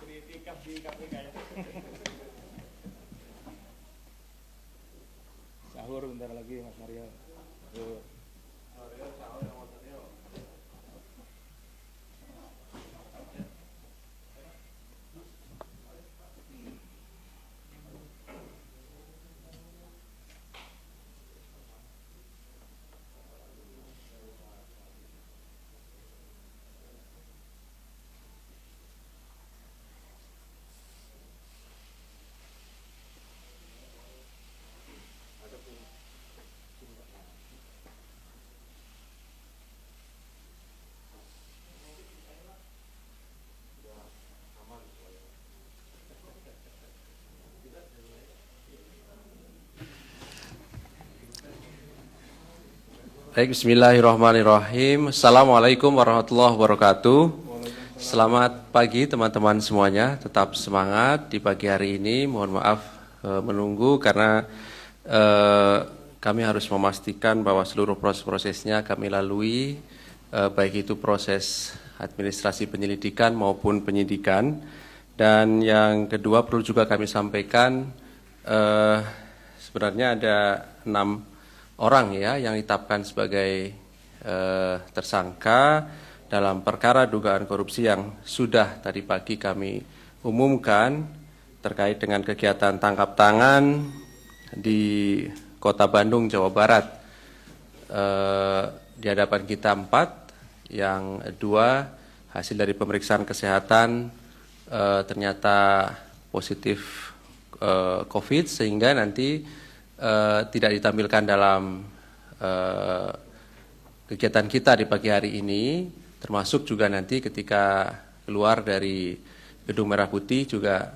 beritikaf di KPK ya. Sahur bentar lagi Mas Mario. Tuh. Baik, bismillahirrahmanirrahim. Assalamualaikum warahmatullahi wabarakatuh. Selamat pagi teman-teman semuanya. Tetap semangat di pagi hari ini. Mohon maaf menunggu karena kami harus memastikan bahwa seluruh proses-prosesnya kami lalui, baik itu proses administrasi penyelidikan maupun penyidikan. Dan yang kedua perlu juga kami sampaikan, sebenarnya ada 6 orang ya yang ditetapkan sebagai tersangka dalam perkara dugaan korupsi yang sudah tadi pagi kami umumkan terkait dengan kegiatan tangkap tangan di Kota Bandung, Jawa Barat. Di hadapan kita 4, yang 2 hasil dari pemeriksaan kesehatan ternyata positif COVID, sehingga nanti tidak ditampilkan dalam kegiatan kita di pagi hari ini, termasuk juga nanti ketika keluar dari Gedung Merah Putih juga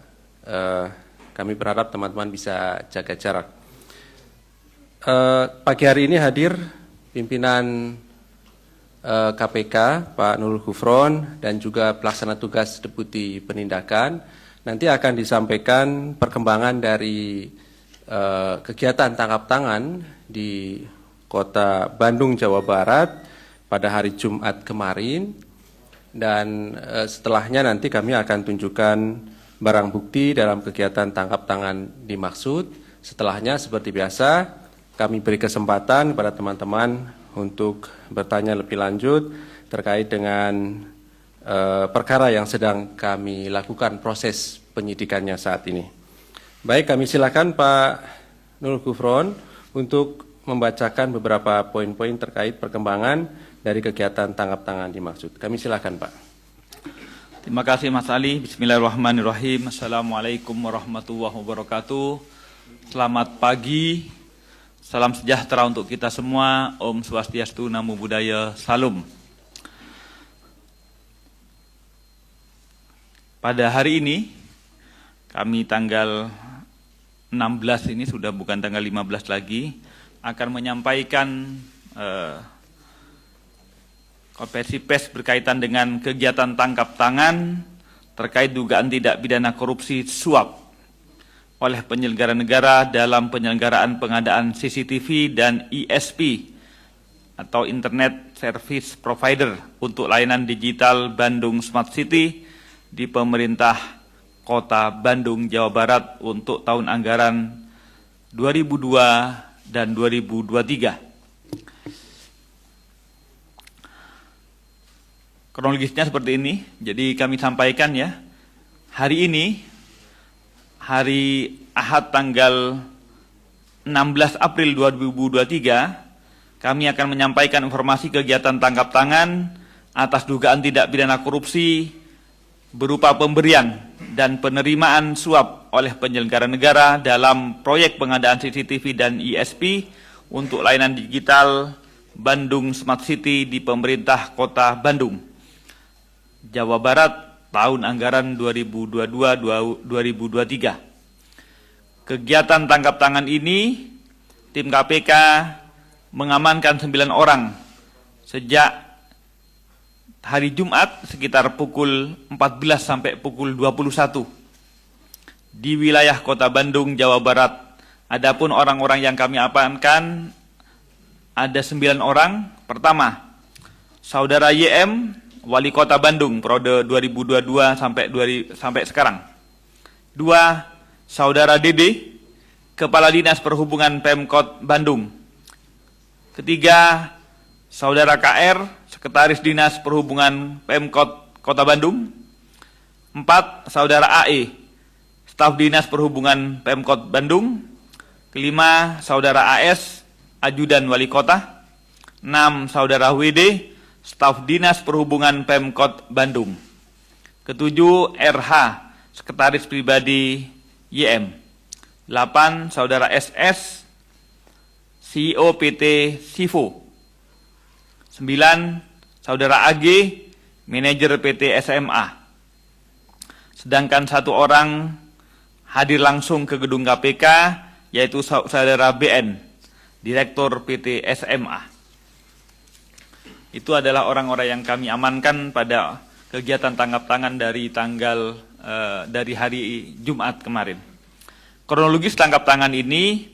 kami berharap teman-teman bisa jaga jarak. Pagi hari ini hadir pimpinan KPK Pak Nurul Gufron dan juga pelaksana tugas Deputi Penindakan. Nanti akan disampaikan perkembangan dari kegiatan tangkap tangan di Kota Bandung, Jawa Barat pada hari Jumat kemarin, dan setelahnya nanti kami akan tunjukkan barang bukti dalam kegiatan tangkap tangan dimaksud. Setelahnya seperti biasa kami beri kesempatan kepada teman-teman untuk bertanya lebih lanjut terkait dengan perkara yang sedang kami lakukan proses penyidikannya saat ini. Baik, kami silakan Pak Nurul Gufron untuk membacakan beberapa poin-poin terkait perkembangan dari kegiatan tangkap tangan dimaksud. Kami silakan Pak. Terima kasih Mas Ali. Bismillahirrahmanirrahim. Assalamualaikum warahmatullahi wabarakatuh. Selamat pagi. Salam sejahtera untuk kita semua. Om Swastiastu, Namo Buddhaya, Salam. Pada hari ini, kami tanggal 16 ini sudah bukan tanggal 15 lagi, akan menyampaikan konferensi pers berkaitan dengan kegiatan tangkap tangan terkait dugaan tidak pidana korupsi suap oleh penyelenggara negara dalam penyelenggaraan pengadaan CCTV dan ISP atau Internet Service Provider untuk layanan digital Bandung Smart City di pemerintah Kota Bandung, Jawa Barat untuk tahun anggaran 2002 dan 2023. Kronologisnya seperti ini, jadi kami sampaikan ya, hari ini, hari Ahad tanggal 16 April 2023, kami akan menyampaikan informasi kegiatan tangkap tangan atas dugaan tidak pidana korupsi berupa pemberian dan penerimaan suap oleh penyelenggara negara dalam proyek pengadaan CCTV dan ISP untuk layanan digital Bandung Smart City di pemerintah Kota Bandung, Jawa Barat tahun anggaran 2022-2023. Kegiatan tangkap tangan ini, tim KPK mengamankan 9 orang sejak hari Jumat sekitar pukul 14 sampai pukul 21 di wilayah Kota Bandung, Jawa Barat. Adapun orang-orang yang kami amankan ada 9 orang. Pertama, Saudara YM Wali Kota Bandung periode 2022 sampai sekarang. 2. Saudara Dede, Kepala Dinas Perhubungan Pemkot Bandung. Ketiga, Saudara KR, Sekretaris Dinas Perhubungan Pemkot Kota Bandung. 4. Saudara AE, Staf Dinas Perhubungan Pemkot Bandung. Kelima, Saudara AS, Ajudan Wali Kota. 6. Saudara WD, Staf Dinas Perhubungan Pemkot Bandung. Ketujuh, RH, Sekretaris Pribadi YM. 8. Saudara SS, CEO PT Sivo. 9. Saudara AG, Manajer PT SMA. Sedangkan 1 orang hadir langsung ke gedung KPK, yaitu Saudara BN, Direktur PT SMA. Itu adalah orang-orang yang kami amankan pada kegiatan tangkap tangan dari dari hari Jumat kemarin. Kronologis tangkap tangan ini,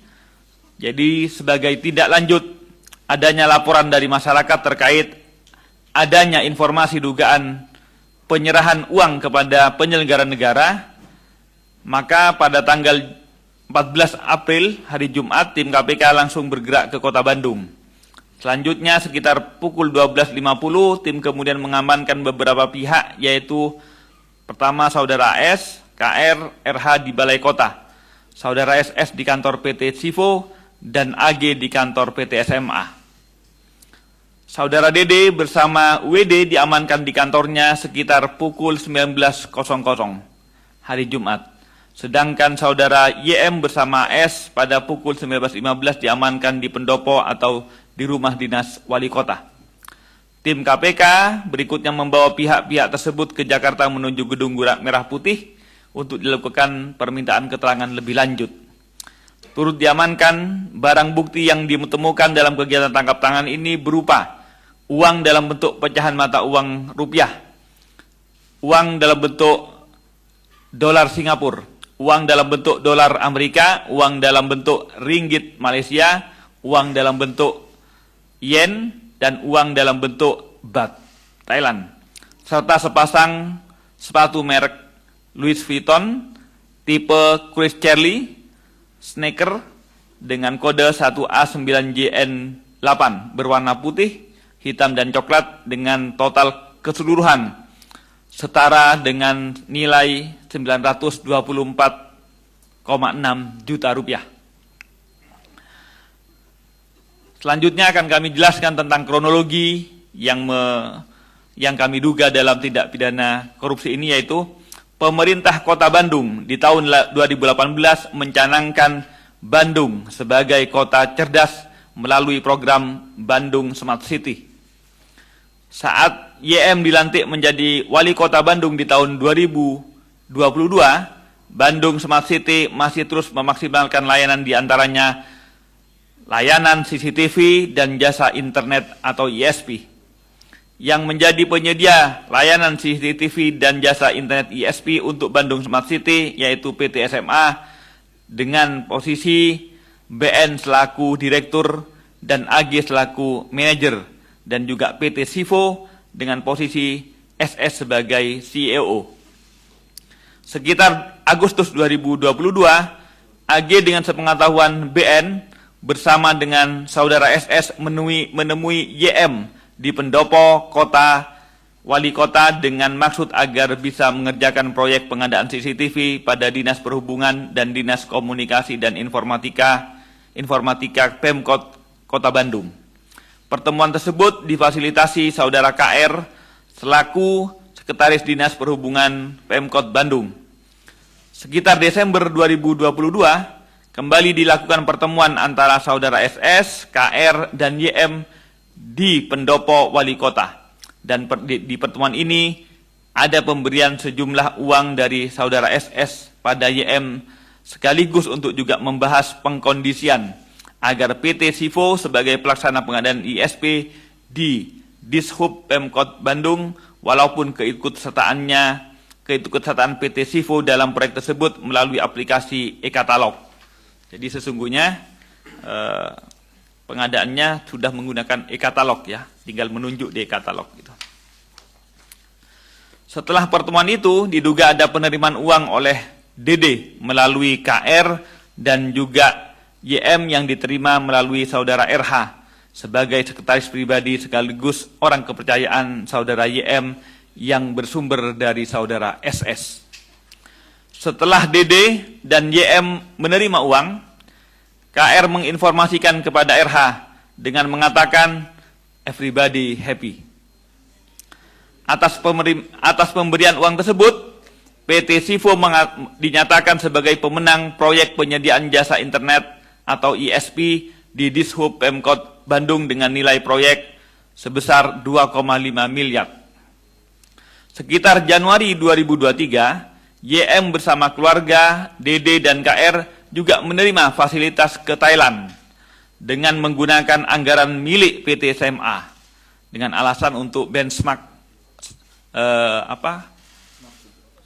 jadi sebagai tindak lanjut adanya laporan dari masyarakat terkait adanya informasi dugaan penyerahan uang kepada penyelenggara negara, maka pada tanggal 14 April, hari Jumat, tim KPK langsung bergerak ke Kota Bandung. Selanjutnya sekitar pukul 12.50, tim kemudian mengamankan beberapa pihak, yaitu pertama Saudara AS, KR, RH di Balai Kota, Saudara SS di kantor PT Sivo, dan AG di kantor PT SMA. Saudara Dede bersama WD diamankan di kantornya sekitar pukul 19.00 hari Jumat. Sedangkan Saudara YM bersama S pada pukul 19.15 diamankan di pendopo atau di rumah dinas wali kota. Tim KPK berikutnya membawa pihak-pihak tersebut ke Jakarta menuju Gedung Merah Putih untuk dilakukan permintaan keterangan lebih lanjut. Turut diamankan barang bukti yang ditemukan dalam kegiatan tangkap tangan ini berupa uang dalam bentuk pecahan mata uang rupiah, uang dalam bentuk dolar Singapura, uang dalam bentuk dolar Amerika, uang dalam bentuk ringgit Malaysia, uang dalam bentuk yen, dan uang dalam bentuk baht Thailand, serta sepasang sepatu merek Louis Vuitton tipe Chris Charlie sneaker dengan kode 1A9JN8 berwarna putih, hitam dan coklat dengan total keseluruhan setara dengan nilai 924,6 juta rupiah. Selanjutnya akan kami jelaskan tentang kronologi yang kami duga dalam tindak pidana korupsi ini, yaitu pemerintah Kota Bandung di tahun 2018 mencanangkan Bandung sebagai kota cerdas melalui program Bandung Smart City. Saat YM dilantik menjadi wali kota Bandung di tahun 2022, Bandung Smart City masih terus memaksimalkan layanan diantaranya layanan CCTV dan jasa internet atau ISP. Yang menjadi penyedia layanan CCTV dan jasa internet ISP untuk Bandung Smart City yaitu PT SMA dengan posisi BN selaku direktur dan AG selaku manajer, dan juga PT Sivo dengan posisi SS sebagai CEO. Sekitar Agustus 2022, AG dengan sepengetahuan BN bersama dengan Saudara SS menemui YM di pendopo kota wali kota dengan maksud agar bisa mengerjakan proyek pengadaan CCTV pada Dinas Perhubungan dan Dinas Komunikasi dan Informatika Pemkot Kota Bandung. Pertemuan tersebut difasilitasi Saudara KR selaku Sekretaris Dinas Perhubungan Pemkot Bandung. Sekitar Desember 2022, kembali dilakukan pertemuan antara Saudara SS, KR, dan YM di pendopo wali kota. Dan di pertemuan ini ada pemberian sejumlah uang dari Saudara SS pada YM sekaligus untuk juga membahas pengkondisian agar PT Sivo sebagai pelaksana pengadaan ISP di Dishub Pemkot Bandung, walaupun keikutsertaan PT Sivo dalam proyek tersebut melalui aplikasi e-katalog. Jadi sesungguhnya pengadaannya sudah menggunakan e-katalog ya, tinggal menunjuk di e-katalog gitu. Setelah pertemuan itu diduga ada penerimaan uang oleh DD melalui KR dan juga YM yang diterima melalui saudara RH sebagai sekretaris pribadi sekaligus orang kepercayaan saudara YM yang bersumber dari saudara SS. Setelah DD dan YM menerima uang, KR menginformasikan kepada RH dengan mengatakan everybody happy. Atas pemberian uang tersebut, PT Sivo dinyatakan sebagai pemenang proyek penyediaan jasa internet atau ISP di Dishub Pemkot Bandung dengan nilai proyek sebesar 2,5 miliar. Sekitar Januari 2023, YM bersama keluarga, DD dan KR juga menerima fasilitas ke Thailand dengan menggunakan anggaran milik PT SMA dengan alasan untuk benchmark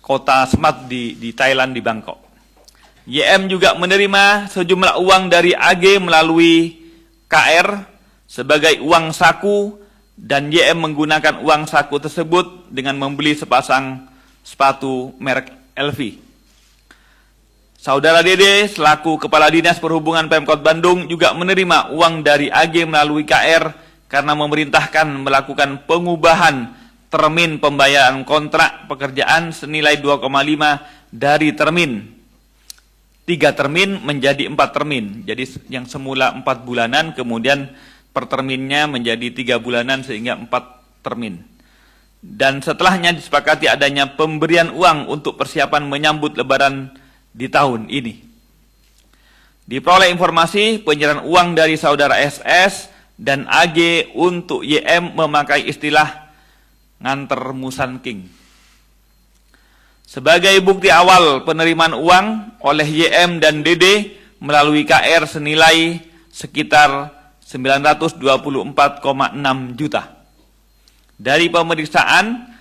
kota smart di Thailand di Bangkok. YM juga menerima sejumlah uang dari AG melalui KR sebagai uang saku dan YM menggunakan uang saku tersebut dengan membeli sepasang sepatu merek LV. Saudara DD selaku Kepala Dinas Perhubungan Pemkot Bandung juga menerima uang dari AG melalui KR karena memerintahkan melakukan pengubahan termin pembayaran kontrak pekerjaan senilai 2,5 dari termin 3 termin menjadi 4 termin. Jadi yang semula 4 bulanan kemudian per terminnya menjadi 3 bulanan sehingga 4 termin. Dan setelahnya disepakati adanya pemberian uang untuk persiapan menyambut lebaran di tahun ini. Diperoleh informasi penyerahan uang dari saudara SS dan AG untuk YM memakai istilah nganter Musan King. Sebagai bukti awal penerimaan uang oleh YM dan DD melalui KR senilai sekitar 924,6 juta. Dari pemeriksaan,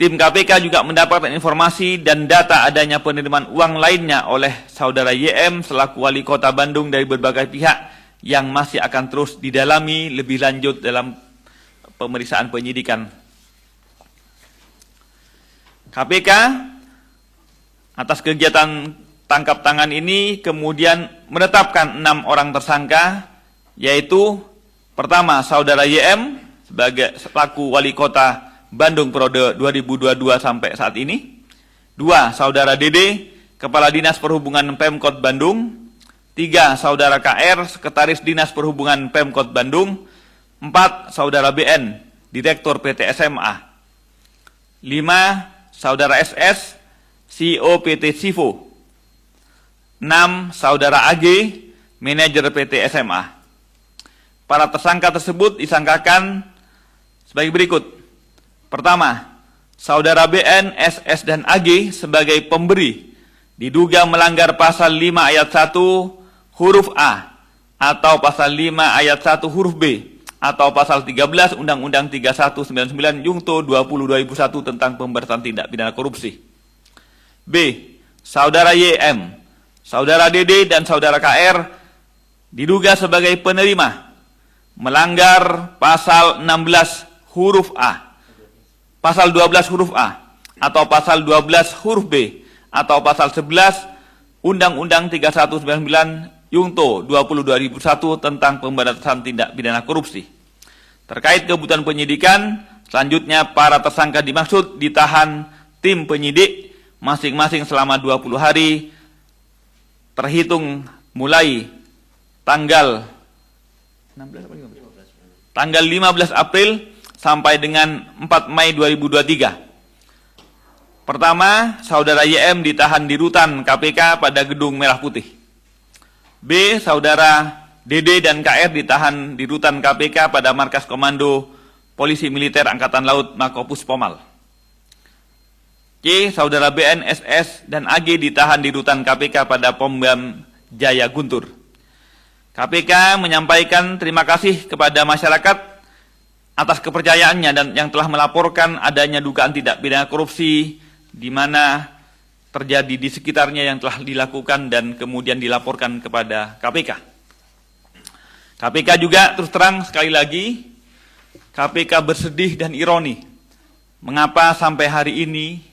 tim KPK juga mendapatkan informasi dan data adanya penerimaan uang lainnya oleh saudara YM selaku Wali Kota Bandung dari berbagai pihak yang masih akan terus didalami lebih lanjut dalam pemeriksaan penyidikan. KPK atas kegiatan tangkap tangan ini kemudian menetapkan 6 orang tersangka, yaitu pertama saudara YM sebagai selaku Wali Kota Bandung periode 2022 sampai saat ini, 2 saudara DD Kepala Dinas Perhubungan Pemkot Bandung, 3 saudara KR Sekretaris Dinas Perhubungan Pemkot Bandung, 4 saudara BN Direktur PT SMA, 5 saudara SS, CEO PT Sivo, 6 saudara AG, manajer PT SMA. Para tersangka tersebut disangkakan sebagai berikut. Pertama, saudara BN, SS, dan AG sebagai pemberi diduga melanggar pasal 5 ayat 1 huruf A atau pasal 5 ayat 1 huruf B atau pasal 13 Undang-Undang 3199 Jungto 20/2001 tentang pemberantasan tindak pidana korupsi. B. Saudara YM, saudara DD, dan saudara KR diduga sebagai penerima melanggar pasal 16 huruf A, pasal 12 huruf A, atau pasal 12 huruf B, atau pasal 11 Undang-Undang 3199 Jungto 20/2001 tentang pemberantasan tindak pidana korupsi. Terkait kebutuhan penyidikan, selanjutnya para tersangka dimaksud ditahan tim penyidik masing-masing selama 20 hari terhitung mulai tanggal 15 April sampai dengan 4 Mei 2023. Pertama, saudara YM ditahan di rutan KPK pada Gedung Merah Putih. B. Saudara DD dan KR ditahan di rutan KPK pada Markas Komando Polisi Militer Angkatan Laut Makopus Pomal. C. Saudara BN, SS, dan AG ditahan di rutan KPK pada Pom-Bam Jaya Guntur. KPK menyampaikan terima kasih kepada masyarakat atas kepercayaannya dan yang telah melaporkan adanya dugaan tindak pidana korupsi di mana terjadi di sekitarnya yang telah dilakukan dan kemudian dilaporkan kepada KPK. KPK juga terus terang sekali lagi, KPK bersedih dan ironi Mengapa sampai hari ini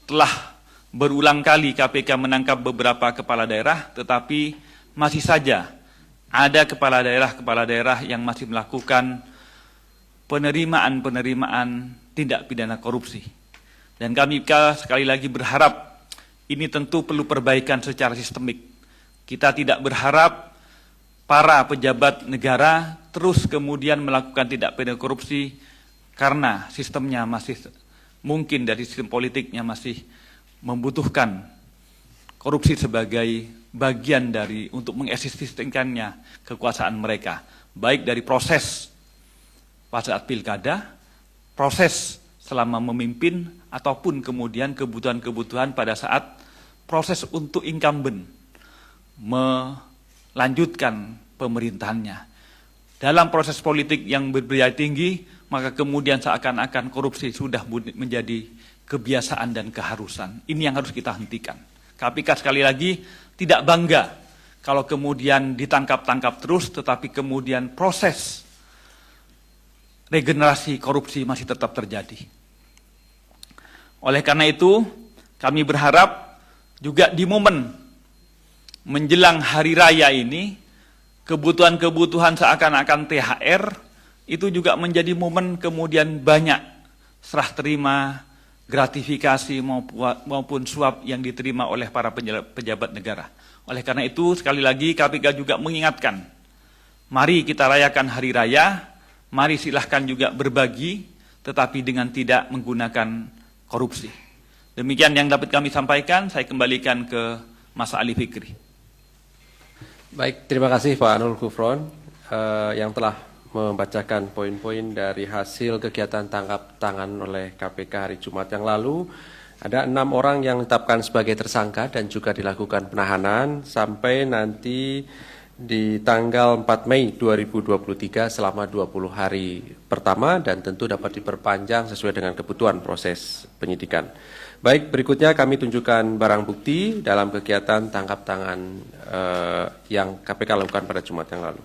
telah berulang kali KPK menangkap beberapa kepala daerah, tetapi masih saja ada kepala daerah yang masih melakukan penerimaan tindak pidana korupsi. Dan kami sekali lagi berharap ini tentu perlu perbaikan secara sistemik. Kita tidak berharap para pejabat negara terus kemudian melakukan tindak pidana korupsi karena sistemnya masih mungkin dari sistem politiknya masih membutuhkan korupsi sebagai bagian dari untuk mengeksistensikannya kekuasaan mereka, baik dari proses pada saat pilkada, proses selama memimpin, ataupun kemudian kebutuhan-kebutuhan pada saat proses untuk incumbent melanjutkan pemerintahannya. Dalam proses politik yang berbiaya tinggi, maka kemudian seakan-akan korupsi sudah menjadi kebiasaan dan keharusan. Ini yang harus kita hentikan. KPK sekali lagi tidak bangga kalau kemudian ditangkap-tangkap terus, tetapi kemudian proses regenerasi korupsi masih tetap terjadi. Oleh karena itu, kami berharap juga di momen menjelang hari raya ini, kebutuhan-kebutuhan seakan-akan THR itu juga menjadi momen kemudian banyak serah terima, gratifikasi maupun suap yang diterima oleh para pejabat negara. Oleh karena itu, sekali lagi KPK juga mengingatkan, mari kita rayakan hari raya, mari silahkan juga berbagi, tetapi dengan tidak menggunakan korupsi. Demikian yang dapat kami sampaikan, saya kembalikan ke Mas Ali Fikri. Baik, terima kasih Pak Nurul Gufron yang telah membacakan poin-poin dari hasil kegiatan tangkap tangan oleh KPK hari Jumat yang lalu. Ada 6 orang yang ditetapkan sebagai tersangka dan juga dilakukan penahanan sampai nanti di tanggal 4 Mei 2023 selama 20 hari pertama dan tentu dapat diperpanjang sesuai dengan kebutuhan proses penyidikan. Baik, berikutnya kami tunjukkan barang bukti dalam kegiatan tangkap tangan yang KPK lakukan pada Jumat yang lalu.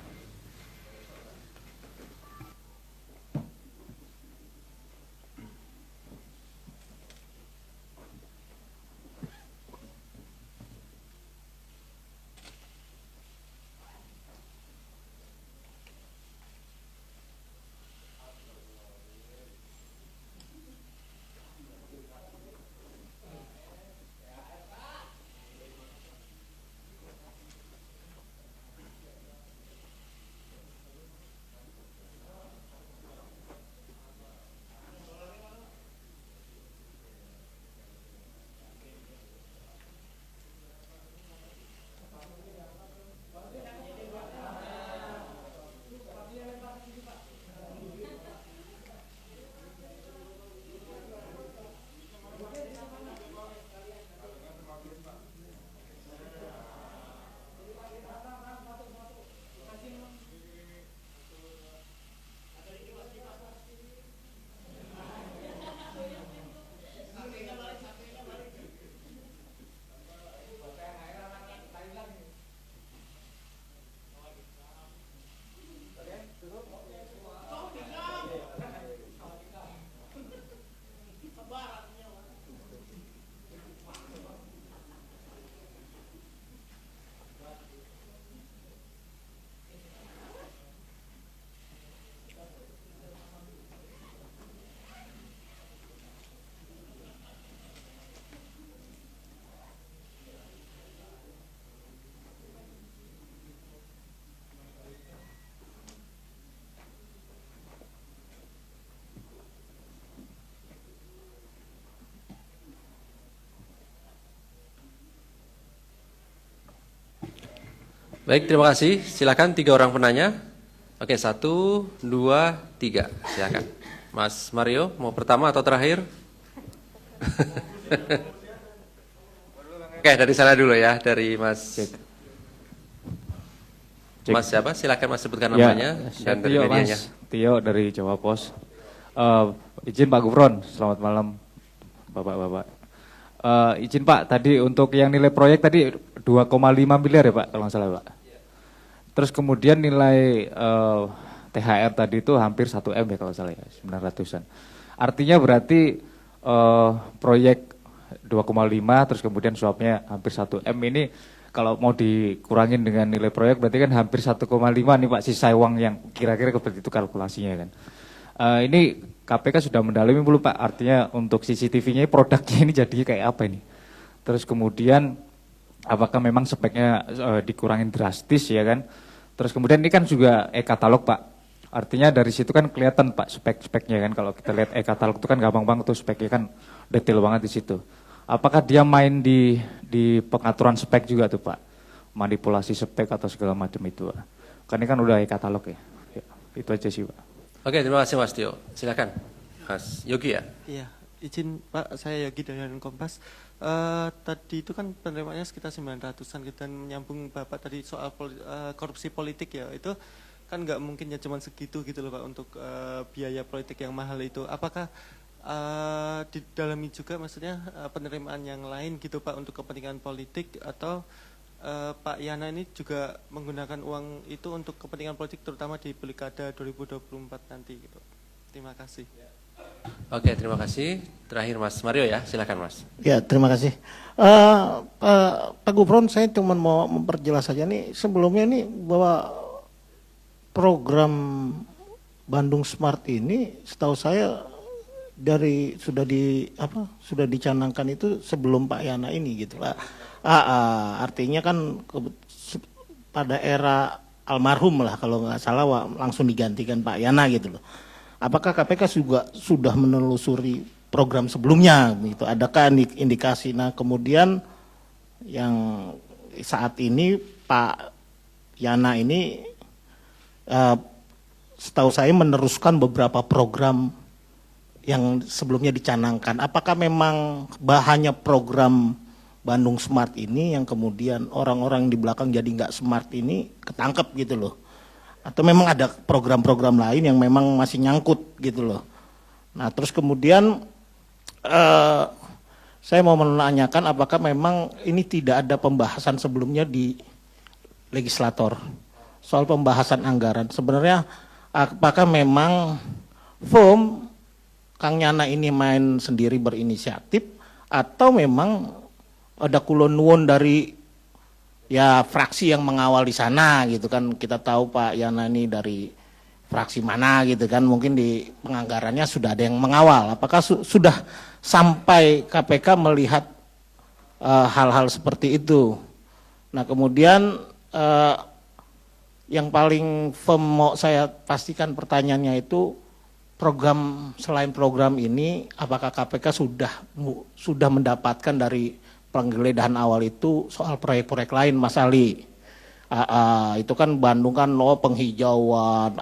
Baik, terima kasih. Silakan 3 orang penanya. Oke, 1, 2, 3. Silakan. Mas Mario, mau pertama atau terakhir? Oke, dari sana dulu ya, dari Mas. Cek. Mas siapa? Silakan Mas sebutkan namanya dan dari medianya. Tio dari Jawa Pos. Izin Pak Gufron, selamat malam Bapak-bapak. Izin Pak, tadi untuk yang nilai proyek tadi 2,5 miliar ya Pak, kalau nggak salah Pak. Terus kemudian nilai THR tadi itu hampir 1 M ya kalau salah ya, 900-an. Artinya berarti proyek 2,5 terus kemudian suapnya hampir 1 M ini kalau mau dikurangin dengan nilai proyek berarti kan hampir 1,5 nih Pak sisa uang yang kira-kira seperti itu kalkulasinya kan. Ini KPK sudah mendalami belum Pak? Artinya untuk CCTV-nya produknya ini jadi kayak apa ini? Terus kemudian apakah memang speknya dikurangin drastis ya kan? Terus kemudian ini kan juga e-katalog Pak. Artinya dari situ kan kelihatan Pak spek-speknya kan. Kalau kita lihat e-katalog itu kan gampang banget tuh speknya kan detail banget di situ. Apakah dia main di pengaturan spek juga tuh Pak? Manipulasi spek atau segala macam itu Pak? Kan ini kan udah e-katalog ya. Itu aja sih Pak. Oke, terima kasih Mas Tio. Silakan, Mas Yogi ya. Iya, izin Pak, saya Yogi dari Harian Kompas. Tadi itu kan penerimaannya sekitar 900-an gitu, dan menyambung Bapak tadi soal korupsi politik ya, itu kan nggak mungkin ya cuma segitu gitu loh Pak untuk biaya politik yang mahal itu. Apakah didalami juga maksudnya penerimaan yang lain gitu Pak untuk kepentingan politik, atau Pak Yana ini juga menggunakan uang itu untuk kepentingan politik terutama di Pilkada 2024 nanti gitu. Terima kasih. Oke, terima kasih. Terakhir Mas Mario ya, silakan Mas. Ya, terima kasih. Pak Gufron, saya cuma mau memperjelas saja nih sebelumnya nih bahwa program Bandung Smart ini setahu saya sudah dicanangkan itu sebelum Pak Yana ini gitu lah. Artinya kan pada era almarhum lah kalau nggak salah langsung digantikan Pak Yana gitu loh. Apakah KPK juga sudah menelusuri program sebelumnya gitu? Adakah indikasi? Nah kemudian yang saat ini Pak Yana ini setahu saya meneruskan beberapa program yang sebelumnya dicanangkan. Apakah memang bahannya program Bandung Smart ini yang kemudian orang-orang di belakang jadi nggak smart ini ketangkep gitu loh? Atau memang ada program-program lain yang memang masih nyangkut gitu loh? Nah terus kemudian saya mau menanyakan apakah memang ini tidak ada pembahasan sebelumnya di legislator soal pembahasan anggaran. Sebenarnya apakah memang firm Kang Yana ini main sendiri berinisiatif atau memang ada kulon nuwun dari ya fraksi yang mengawal di sana gitu kan. Kita tahu Pak Yana ini dari fraksi mana gitu kan, mungkin di penganggarannya sudah ada yang mengawal. Apakah sudah sampai KPK melihat hal-hal seperti itu? Nah kemudian yang paling firm mau saya pastikan pertanyaannya itu, selain program ini apakah KPK sudah mendapatkan dari penggeledahan awal itu soal proyek-proyek lain Mas Ali? Itu kan Bandung kan penghijauan,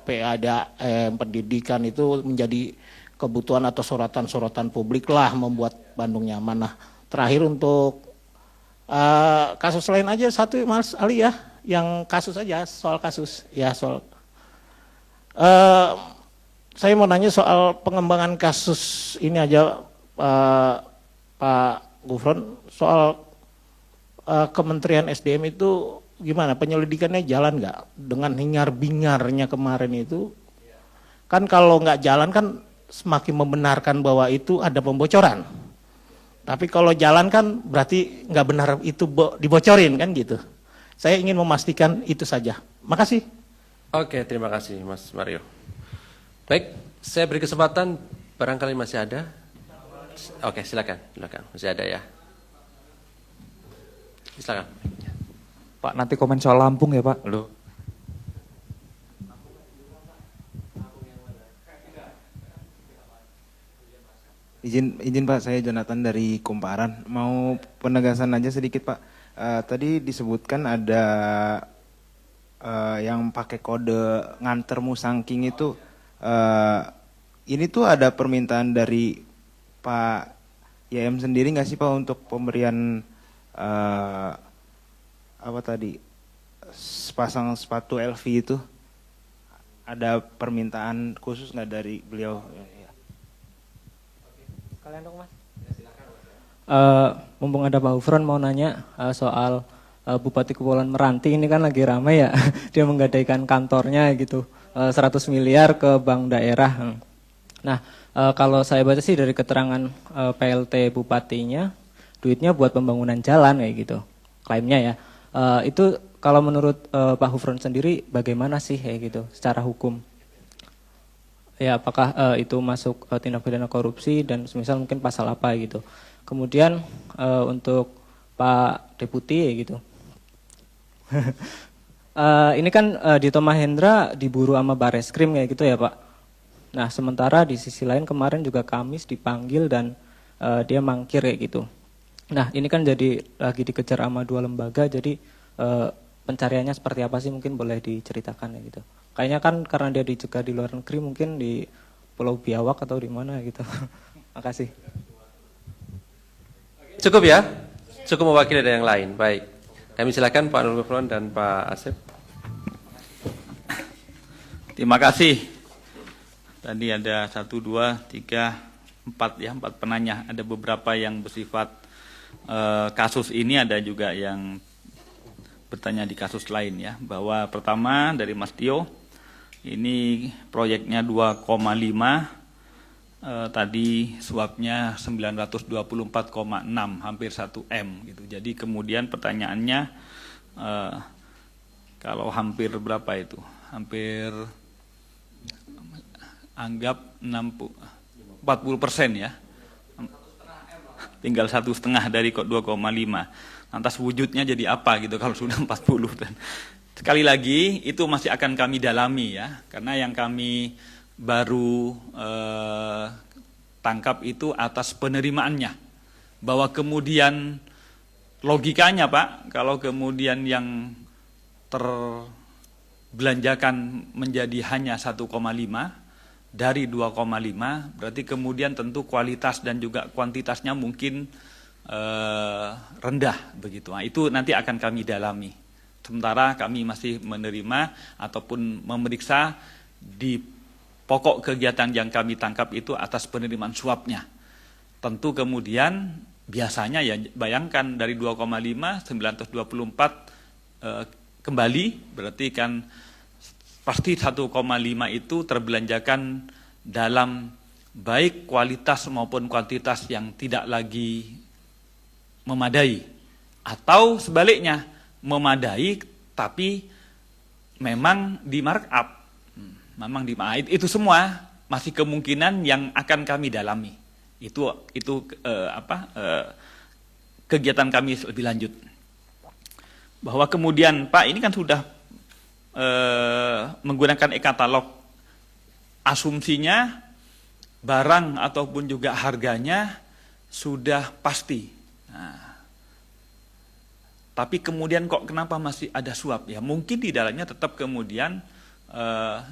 PADM, pendidikan itu menjadi kebutuhan atau sorotan-sorotan publik lah membuat Bandung nyaman. Nah terakhir untuk kasus lain aja satu Mas Ali ya, yang kasus aja soal kasus ya saya mau nanya soal pengembangan kasus ini aja Pak Gufron, soal Kementerian SDM itu gimana penyelidikannya, jalan nggak dengan hingar-bingarnya kemarin itu? Kan kalau nggak jalan kan semakin membenarkan bahwa itu ada pembocoran. Tapi kalau jalan kan berarti nggak benar itu dibocorin kan gitu. Saya ingin memastikan itu saja. Makasih. Oke, terima kasih Mas Mario. Baik, saya beri kesempatan, barangkali masih ada. Oke, silakan, masih ada ya. Silakan. Pak nanti komen soal Lampung ya Pak. Loh. Izin Pak, saya Jonathan dari Kumparan. Mau penegasan aja sedikit Pak. Tadi disebutkan ada yang pakai kode nganter musangking itu. Ini tuh ada permintaan dari Pak YM sendiri nggak sih Pak untuk pemberian sepasang sepatu LV itu? Ada permintaan khusus nggak dari beliau? Kalian dong Mas. Mumpung ada Pak Gufron mau nanya soal Bupati Kepulauan Meranti ini kan lagi ramai ya, dia menggadaikan kantornya gitu 100 miliar ke bank daerah. Nah, kalau saya baca sih dari keterangan PLT bupatinya, duitnya buat pembangunan jalan kayak gitu, klaimnya ya. Itu kalau menurut Pak Hufron sendiri bagaimana sih kayak gitu secara hukum? Ya, apakah itu masuk tindak pidana korupsi dan semisal mungkin pasal apa gitu. Kemudian untuk Pak Deputi ya gitu. Ini kan Dito Mahendra diburu sama Bareskrim kayak gitu ya Pak. Nah sementara di sisi lain kemarin juga Kamis dipanggil dan dia mangkir kayak gitu. Nah ini kan jadi lagi dikejar sama 2 lembaga, jadi pencariannya seperti apa sih, mungkin boleh diceritakan ya gitu. Kayaknya kan karena dia dijaga di luar negeri, mungkin di Pulau Biawak atau di mana gitu. Makasih. Cukup ya? Cukup mewakili dari yang lain. Baik. Kami silakan Pak Nurul Gufron dan Pak Asep. Terima kasih. Tadi ada 1, 2, 3, 4 ya, 4 penanya. Ada beberapa yang bersifat kasus ini, ada juga yang bertanya di kasus lain ya. Bahwa pertama dari Mas Tio, ini proyeknya 2,5, tadi suapnya 924,6, hampir 1 M gitu. Jadi kemudian pertanyaannya, kalau hampir berapa itu? Hampir anggap 40% ya. Tinggal 1,5 dari 2,5. Lantas wujudnya jadi apa gitu kalau sudah 40. Dan sekali lagi itu masih akan kami dalami ya, karena yang kami baru tangkap itu atas penerimaannya. Bahwa kemudian logikanya Pak, kalau kemudian yang terbelanjakan menjadi hanya 1,5 dari 2,5, berarti kemudian tentu kualitas dan juga kuantitasnya mungkin rendah begitu. Nah, itu nanti akan kami dalami. Sementara kami masih menerima ataupun memeriksa di pokok kegiatan yang kami tangkap itu atas penerimaan suapnya. Tentu kemudian biasanya ya bayangkan dari 2,5 924 kembali, berarti kan pasti 1,5 itu terbelanjakan dalam baik kualitas maupun kuantitas yang tidak lagi memadai, atau sebaliknya memadai tapi memang di markup, memang di itu semua masih kemungkinan yang akan kami dalami. Itu kegiatan kami lebih lanjut. Bahwa kemudian Pak ini kan sudah menggunakan e-katalog, asumsinya barang ataupun juga harganya sudah pasti. Nah, tapi kemudian kok kenapa masih ada suap? Ya mungkin di dalamnya tetap kemudian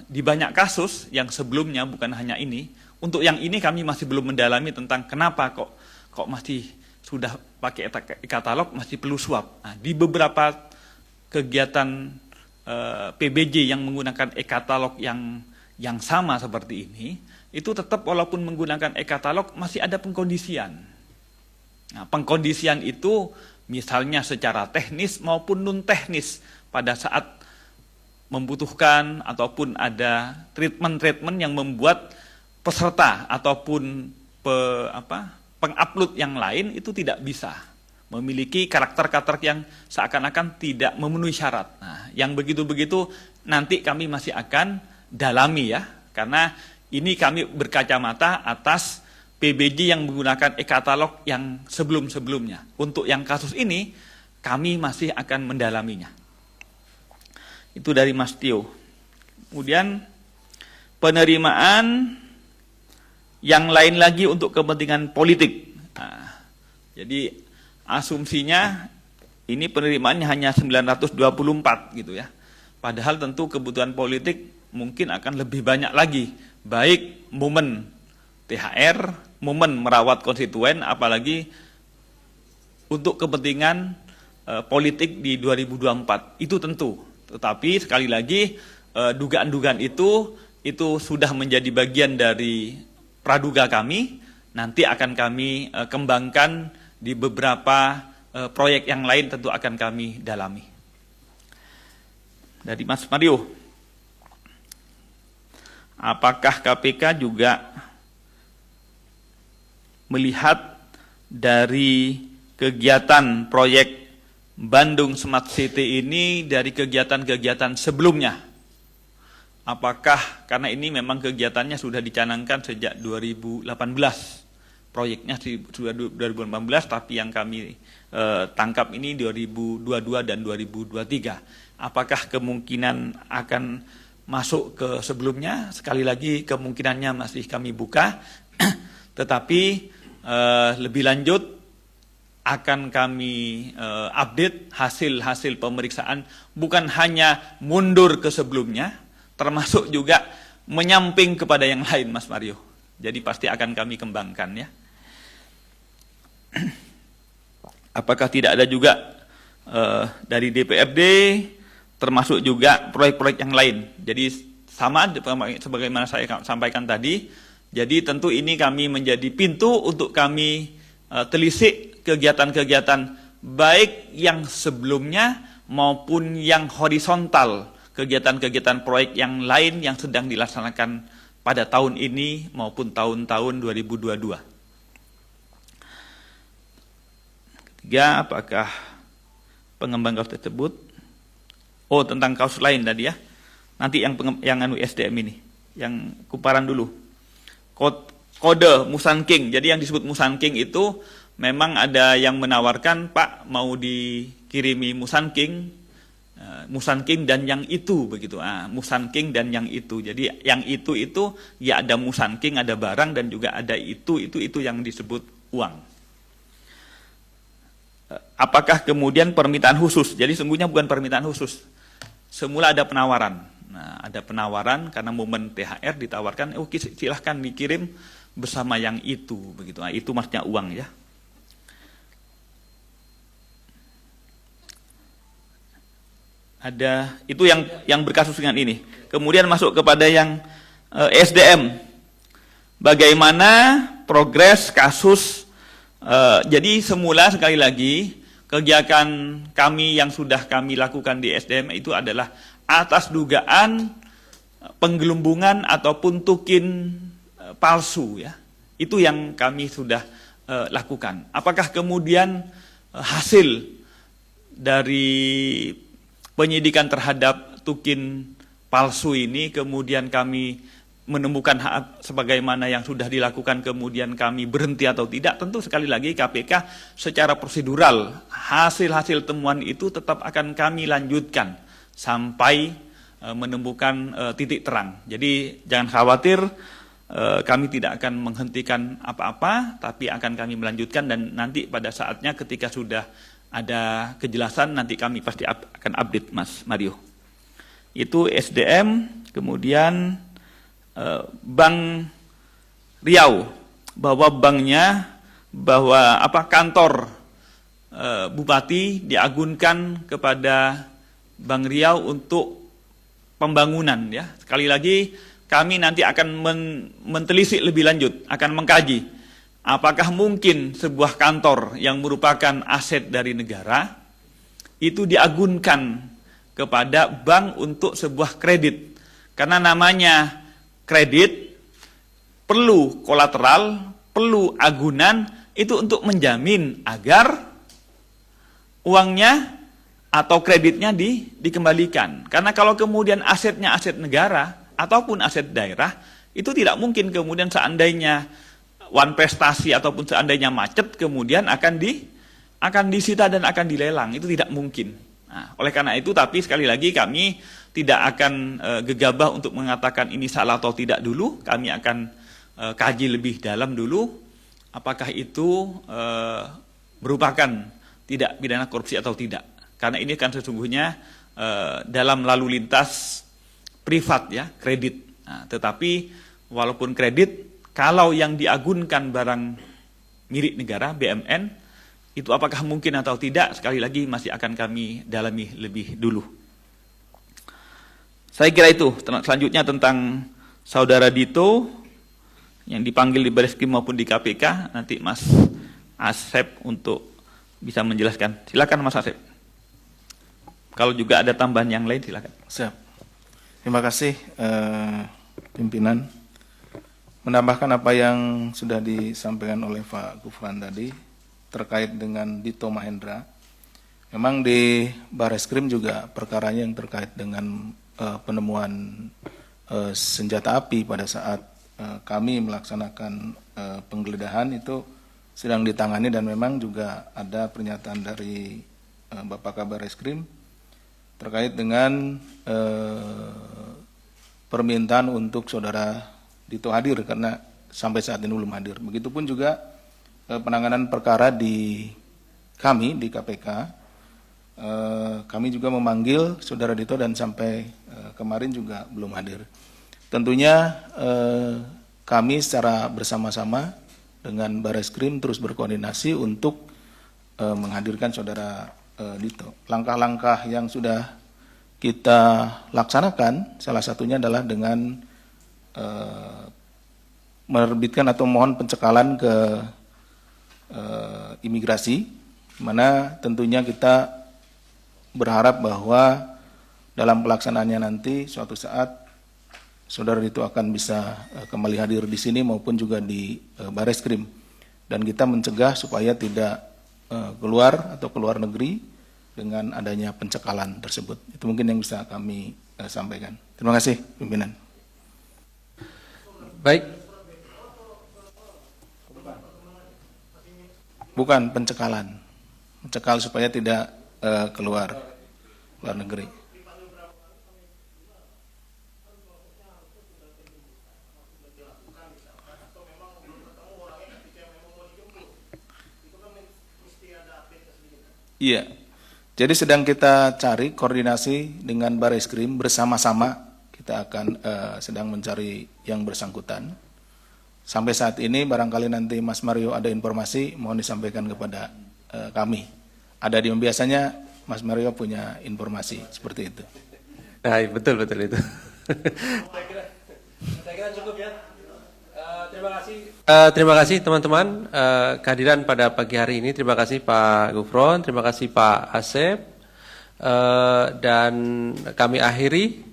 di banyak kasus yang sebelumnya, bukan hanya ini. Untuk yang ini kami masih belum mendalami tentang kenapa kok masih sudah pakai e-katalog masih perlu suap. Nah, di beberapa kegiatan PBJ yang menggunakan e-katalog yang sama seperti ini, itu tetap walaupun menggunakan e-katalog masih ada pengkondisian. Nah, pengkondisian itu misalnya secara teknis maupun non teknis pada saat membutuhkan ataupun ada treatment-treatment yang membuat peserta ataupun pengupload yang lain itu tidak bisa memiliki karakter-karakter yang seakan-akan tidak memenuhi syarat. Nah, yang begitu-begitu nanti kami masih akan dalami ya, karena ini kami berkacamata atas PBJ yang menggunakan e-katalog yang sebelum-sebelumnya. Untuk yang kasus ini, kami masih akan mendalaminya. Itu dari Mas Tio. Kemudian penerimaan yang lain lagi untuk kepentingan politik. Nah, jadi asumsinya ini penerimaannya hanya 924 gitu ya. Padahal tentu kebutuhan politik mungkin akan lebih banyak lagi. Baik momen THR, momen merawat konstituen, apalagi untuk kepentingan politik di 2024. Itu tentu. Tetapi sekali lagi dugaan-dugaan itu sudah menjadi bagian dari praduga kami, nanti akan kami kembangkan di beberapa proyek yang lain, tentu akan kami dalami. Dari Mas Mario, apakah KPK juga melihat dari kegiatan proyek Bandung Smart City ini dari kegiatan-kegiatan sebelumnya. Apakah karena ini memang kegiatannya sudah dicanangkan sejak 2018, proyeknya sudah 2018, tapi yang kami tangkap ini 2022 dan 2023. Apakah kemungkinan akan masuk ke sebelumnya? Sekali lagi kemungkinannya masih kami buka, tetapi lebih lanjut akan kami update hasil-hasil pemeriksaan, bukan hanya mundur ke sebelumnya, termasuk juga menyamping kepada yang lain, Mas Mario. Jadi pasti akan kami kembangkan ya. Apakah tidak ada juga dari DPRD, termasuk juga proyek-proyek yang lain. Jadi sama sebagaimana saya sampaikan tadi, jadi tentu ini kami menjadi pintu untuk kami telisik kegiatan-kegiatan baik yang sebelumnya maupun yang horizontal, kegiatan-kegiatan proyek yang lain yang sedang dilaksanakan pada tahun ini maupun tahun-tahun 2022. Ketiga, apakah pengembang kasus tersebut? Oh, tentang kasus lain tadi ya. Nanti yang SDM ini, yang kumparan dulu. Kode Musanking. Jadi yang disebut Musanking itu memang ada yang menawarkan, Pak mau dikirimi Musanking dan yang itu begitu. Musanking dan yang itu. Jadi yang itu ya ada Musanking, ada barang, dan juga ada itu yang disebut uang. Apakah kemudian permintaan khusus? Jadi sesungguhnya bukan permintaan khusus. Semula ada penawaran. Nah, ada penawaran karena momen THR ditawarkan, silahkan dikirim bersama yang itu begitu. Nah, itu maksudnya uang ya. Ada itu yang berkasus dengan ini. Kemudian masuk kepada yang SDM. Bagaimana progres kasus? Jadi semula sekali lagi kegiatan kami yang sudah kami lakukan di SDM itu adalah atas dugaan penggelembungan ataupun tukin palsu ya. Itu yang kami sudah lakukan. Apakah kemudian hasil dari penyidikan terhadap tukin palsu ini kemudian kami menemukan sebagaimana yang sudah dilakukan kemudian kami berhenti atau tidak? Tentu sekali lagi KPK secara prosedural hasil-hasil temuan itu tetap akan kami lanjutkan sampai menemukan titik terang. Jadi jangan khawatir, kami tidak akan menghentikan apa-apa, tapi akan kami melanjutkan, dan nanti pada saatnya ketika sudah ada kejelasan nanti kami pasti akan update Mas Mario. Itu SDM. Kemudian Bank Riau, bahwa kantor Bupati diagunkan kepada Bank Riau untuk pembangunan ya. Sekali lagi kami nanti akan mentelisik lebih lanjut, akan mengkaji apakah mungkin sebuah kantor yang merupakan aset dari negara itu diagunkan kepada bank untuk sebuah kredit. Karena namanya kredit perlu kolateral, perlu agunan, itu untuk menjamin agar uangnya atau kreditnya dikembalikan. Karena kalau kemudian asetnya aset negara ataupun aset daerah, itu tidak mungkin kemudian seandainya wan prestasi ataupun seandainya macet kemudian akan disita dan akan dilelang. Itu tidak mungkin. Nah, oleh karena itu, tapi sekali lagi kami tidak akan gegabah untuk mengatakan ini salah atau tidak dulu. Kami akan kaji lebih dalam dulu apakah itu merupakan tidak pidana korupsi atau tidak. Karena ini kan sesungguhnya dalam lalu lintas privat ya, kredit. Nah, tetapi walaupun kredit, kalau yang diagunkan barang milik negara, BMN, itu apakah mungkin atau tidak, sekali lagi masih akan kami dalami lebih dulu. Saya kira itu. Selanjutnya tentang Saudara Dito yang dipanggil di Bareskrim maupun di KPK, nanti Mas Asep untuk bisa menjelaskan. Silakan Mas Asep. Kalau juga ada tambahan yang lain silakan. Siap. Terima kasih pimpinan. menambahkan apa yang sudah disampaikan oleh Pak Gufron tadi terkait dengan Dito Mahendra. Memang di Bareskrim juga perkaranya yang terkait dengan penemuan senjata api pada saat kami melaksanakan penggeledahan itu sedang ditangani, dan memang juga ada pernyataan dari Bapak Kabar Eskrim terkait dengan permintaan untuk saudara Dito hadir karena sampai saat ini belum hadir. Begitupun juga penanganan perkara di kami di KPK. Kami juga memanggil saudara Dito dan sampai kemarin juga belum hadir. Tentunya kami secara bersama-sama dengan Bareskrim terus berkoordinasi untuk menghadirkan saudara Dito. Langkah-langkah yang sudah kita laksanakan salah satunya adalah dengan menerbitkan atau mohon pencekalan ke imigrasi, mana tentunya kita berharap bahwa dalam pelaksanaannya nanti suatu saat saudara itu akan bisa kembali hadir di sini maupun juga di Bareskrim, dan kita mencegah supaya tidak keluar atau keluar negeri dengan adanya pencekalan tersebut. Itu mungkin yang bisa kami sampaikan. Terima kasih, pimpinan. Baik. Bukan pencekalan, mencekal supaya tidak keluar negeri. Iya, jadi sedang kita cari koordinasi dengan Bareskrim bersama-sama. Kita akan sedang mencari yang bersangkutan. Sampai saat ini barangkali nanti Mas Mario ada informasi, mohon disampaikan kepada kami. Ada di biasanya Mas Mario punya informasi seperti itu. Nah, betul itu. Saya kira cukup ya. Terima kasih. Terima kasih teman-teman kehadiran pada pagi hari ini. Terima kasih Pak Gufron, terima kasih Pak Asep, dan kami akhiri.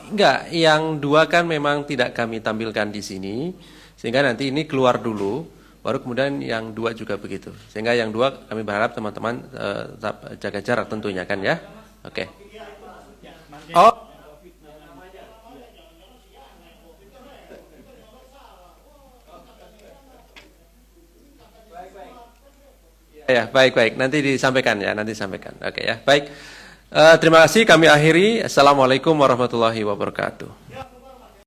Enggak, yang dua kan memang tidak kami tampilkan di sini, sehingga nanti ini keluar dulu, baru kemudian yang dua juga begitu. Sehingga yang dua kami berharap teman-teman tetap jaga jarak tentunya kan ya. Oke. Oh. Ya, baik. Nanti disampaikan ya, nanti sampaikan. Oke ya, baik. Terima kasih, kami akhiri. Assalamualaikum warahmatullahi wabarakatuh.